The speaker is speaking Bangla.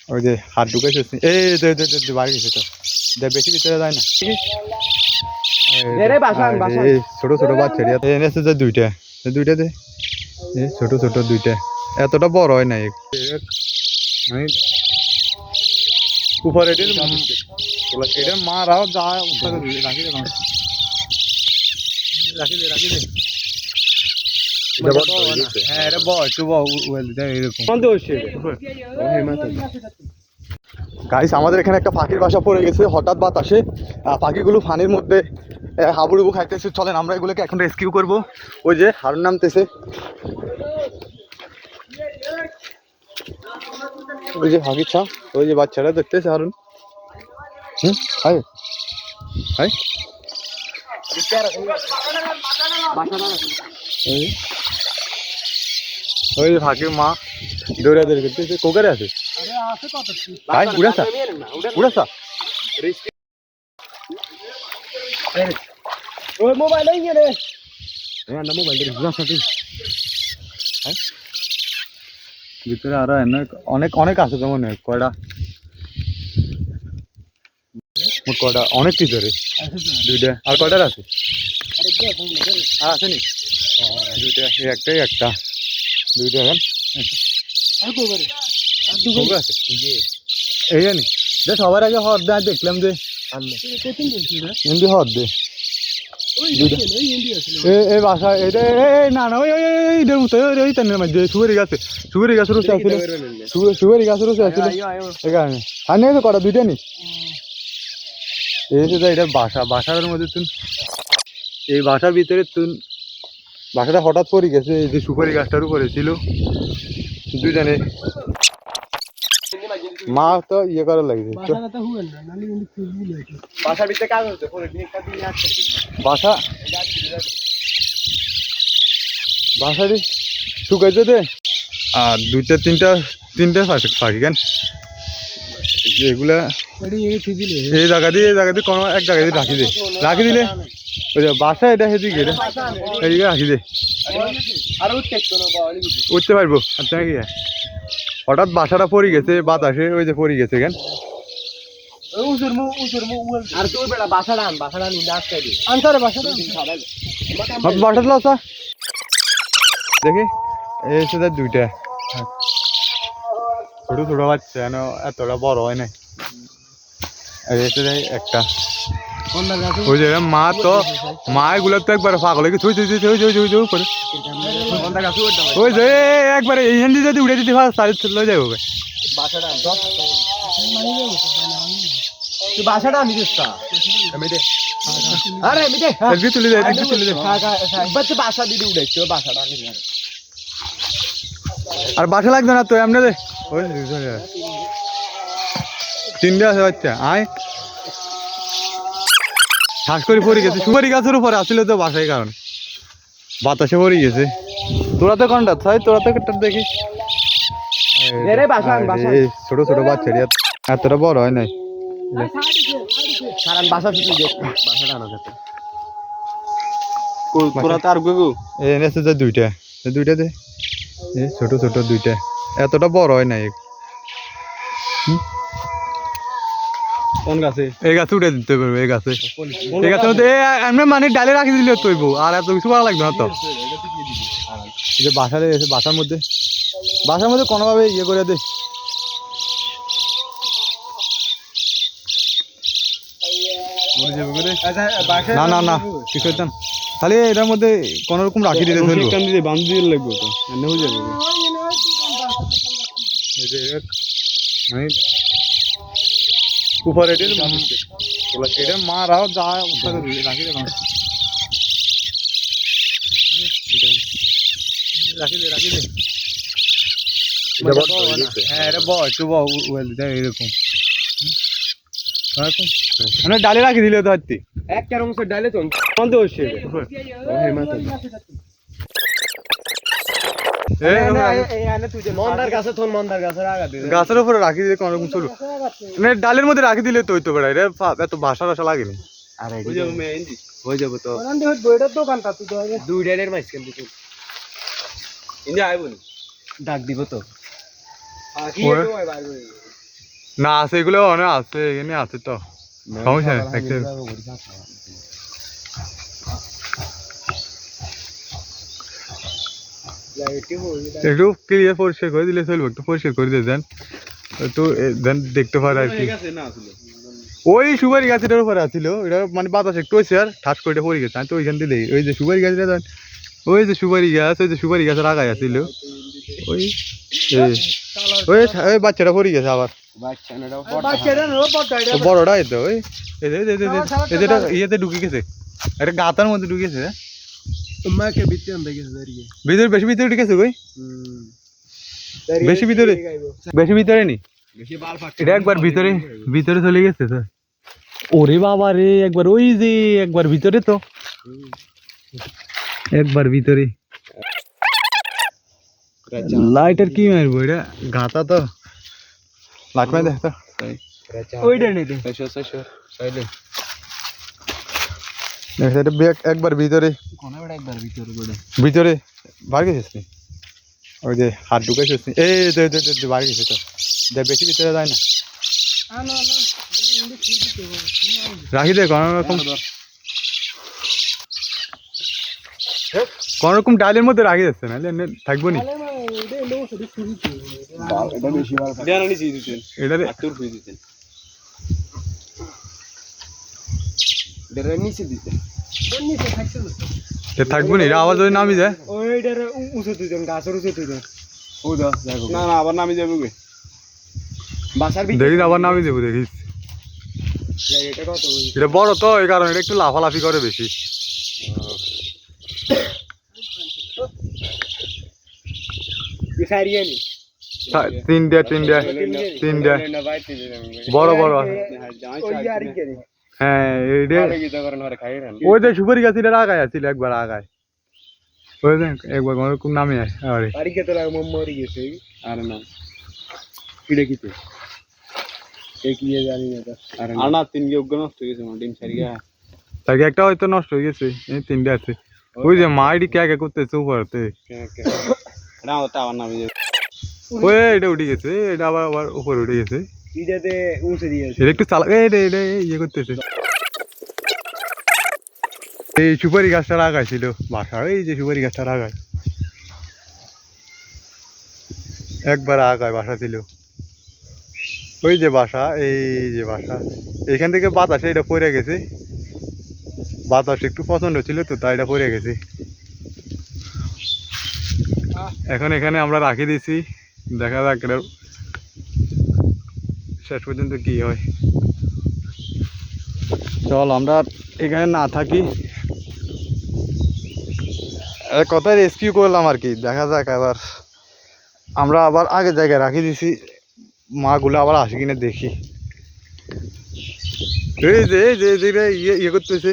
ওই যে হাত ঢুকাইছে এই বাড়ি গেছে তো বেশি ভিতরে যায় না ছোট ছোট বাচ্চা এনেছে যে দুইটা দে ছোট ছোট দুইটা এতটা বড় হয় নাই উপরে এটা মারাও যায় রাখি দে গাইস আমাদের এখানে একটা পাখির বাসা পড়ে গেছে হঠাৎ বাতাসে পাখিগুলো পানির মধ্যে হাবুডুবু খাইতেছে চলেন আমরা এগুলোকে এখন রেস্কিউ করবো ওই যে হারুন নামতেছে ওই যে হাগিচ্ছা ওই যে বাচ্চারা দেখতেছে হারুন হাই হাই ওই যে ফাঁকির মা দৌড়া দৌড়ি করতেছে কোকারে আছে ভাই উড়াসা উড়াসা ওই মোবাইল এই রে না মোবাইল ভিতরে আরো অনেক অনেক আছে তো মনে হয় কয়টা কয়টা অনেক ভিতরে দুইটা আর কয়টার আছে আর আছে নি দুইটা একটাই একটা দুইটা এখন আছে এই জানি যে সবার আগে হর দেয় দেখলাম যে হিন্দি হর দে এই বাসা এটা না না ওই ওই তেনের মধ্যে সুপারি গাছ রুচে আসছিল সুপারি গাছ রুচে আসছিল এই কারণে আর নেই তো কটা দুইটা নি এই যে এটা বাসার মধ্যে তুই এই বাসার ভিতরে তুই বাসাটা হঠাৎ পড়ে গেছে এই যে সুপারি গাছটার উপরে ছিল দুইজনে মা তো ইয়ে করার লাগছে বাসাটি শুকাইছে দে আর দুইটা তিনটা পাখি কেন এগুলা এই জায়গা দিয়ে কোনো এক জায়গা দিয়ে রাখি দিলে ওই যে বাসা এটা সেদিকে এদিকে রাখি দে উঠতে পারবো আচ্ছা কি হঠাৎ বাসাটা পড়ে গেছে বাতাসে ওই যে পড়ে গেছে কেন বাসাটা দেখি এই সাথে দুইটা ছোট ছোট বাচ্চা যেন এতটা বড় হয় নাই একটা ওই যে মা এগুলো তো একবার পাগল হয়ে গেছে ওই যে একবারে এই হিন্দি যদি উড়ে দিতে পারে তাহলে চলে যাবো বাসাটা আমি বাসা দিদি উঠেছি বাসাটা আমি আর বাসা লাগবে না তো এমনি দে তিনটে আছে বাচ্চা আয় শ্বাস করে পড়ে গেছে সুপারি গাছের উপরে আসলে তো বাসায় কারণ বাতাসে পড়ে গেছে তোরা তো কোনটা তাই তোরা তো দেখি ছোট ছোট বাচ্চা এতটা বড় হয় নাই বাসা তোরা তো আর এনেছে যে দুইটা দে ছোট ছোট দুইটা এতটা বড় হয় নাই কোন গাছে এই গাছে উঠে দিতে পারবে এই গাছের মধ্যে এমনি মানে ডালে রাখি দিলে তৈব আর এত কিছু ভালো লাগবে না তো এই যে বাসার মধ্যে কোনোভাবে ইয়ে করে দে না না না কিছু হইতাম তাহলে এটার মধ্যে কোন রকম রাখি দিলে বান্ধ দিয়ে লাগবে তো হয়ে যাবে উপরে এটা মারাও যায় রাখি দে হ্যাঁ এটা এরকম মানে ডালে রাখি দিলে তো হাতি একটা অংশের ডালে তো গাছের উপরে রাখি দিলে কোন রকম চলু মানে ডালের মধ্যে রাখি দিলে তো হইতো বেড়া এটা এত বাসা লাগেনি হয়ে যাবো তো দুই ডালের মাঝখান থেকে ডাক দিব তো না আছে এগুলো অনেক আছে এখানে আছে তো সমস্যা নেই একটা একটু ক্লিয়ার পরিষ্কার করে দিলে চলবে একটু পরিষ্কার করে দিয়ে দেন তো দেন দেখতে পারে আর কি ওই সুপারি গাছটার উপরে আছিল এটা মানে বাতাস একটু হয়েছে আর ঠাস করে পড়ে গেছে আমি তো ওইখান থেকে দেখি ওই যে সুপারি গাছটা দেন ওই যে সুপারি গাছের আগায় আছিল ওই ওই ওই বাচ্চাটা পড়ে গেছে আবার বড়টা এতো ওই এটা ইয়েতে ঢুকে গেছে একটা গাতার মধ্যে ঢুকেছে ভিতরে বেশি ভিতরে ঢুকেছে কই বেশি ভিতরে নি এটা একবার ভিতরে ভিতরে চলে গেছে তো ওরে বাবা রে একবার ওই যে একবার ভিতরে তো একবার ভিতরে লাইটার কি মারবো এটা গাতা তো লাগবে দেখ তো ওইটা নেই একবার ভিতরে ভিতরে বার গেছিস নি ওই যে হাত ঢুকাইছিস নি এই বার গেছে তো দেখ বেশি ভিতরে যায় না রাখি দে কোন রকম ডালের মধ্যে রাখি যাচ্ছে না থাকবো নি থাকবো নি আবার যদি নামি যায় না না আবার নামি যাবে দেখিস আবার নামি দেবো দেখিস এটা বড় তো এই কারণে এটা একটু লাফালাফি করে বেশি তিনটা বড় বড় হ্যাঁ ওই যে সুপারি গাছ এটা আগায় আছিল একবার আগায় ওই একবার কোন নামে আরে আর না কিড়ে কিতে আর না তিন যোগ্য নষ্ট হয়ে গেছে ডিম সারিয়া তাকে একটা হয়তো নষ্ট হয়ে গেছে এই তিনটা আছে ওই যে মাইডি কে করতেছে উপরতে না ওটা আবার নামে যাবে ওই এটা উঠে গেছে এটা আবার উপরে উঠে গেছে এটাতে উঁচে দিয়েছে এটা একটু চালা এটা ইয়ে করতেছে এই সুপারি গাছটার আগায় ছিল বাসা এই যে সুপারি গাছটার আগায় একবার আগায় বাসা ছিল ওই যে বাসা এই যে বাসা এখান থেকে বাতাসে এটা পড়ে গেছে বাতাস একটু পছন্দ ছিল তো তাই এটা পড়ে গেছে এখন এখানে আমরা রাখি দিয়েছি দেখা যাক এটা শেষ পর্যন্ত কি হয় চল আমরা এখানে না থাকি কথায় রেস্কিউ করলাম আর কি দেখা যাক এবার আমরা আবার আগের জায়গায় রাখি দিছি মাগুলো আবার আসে কিনা দেখি এই যে ইয়ে করতেছে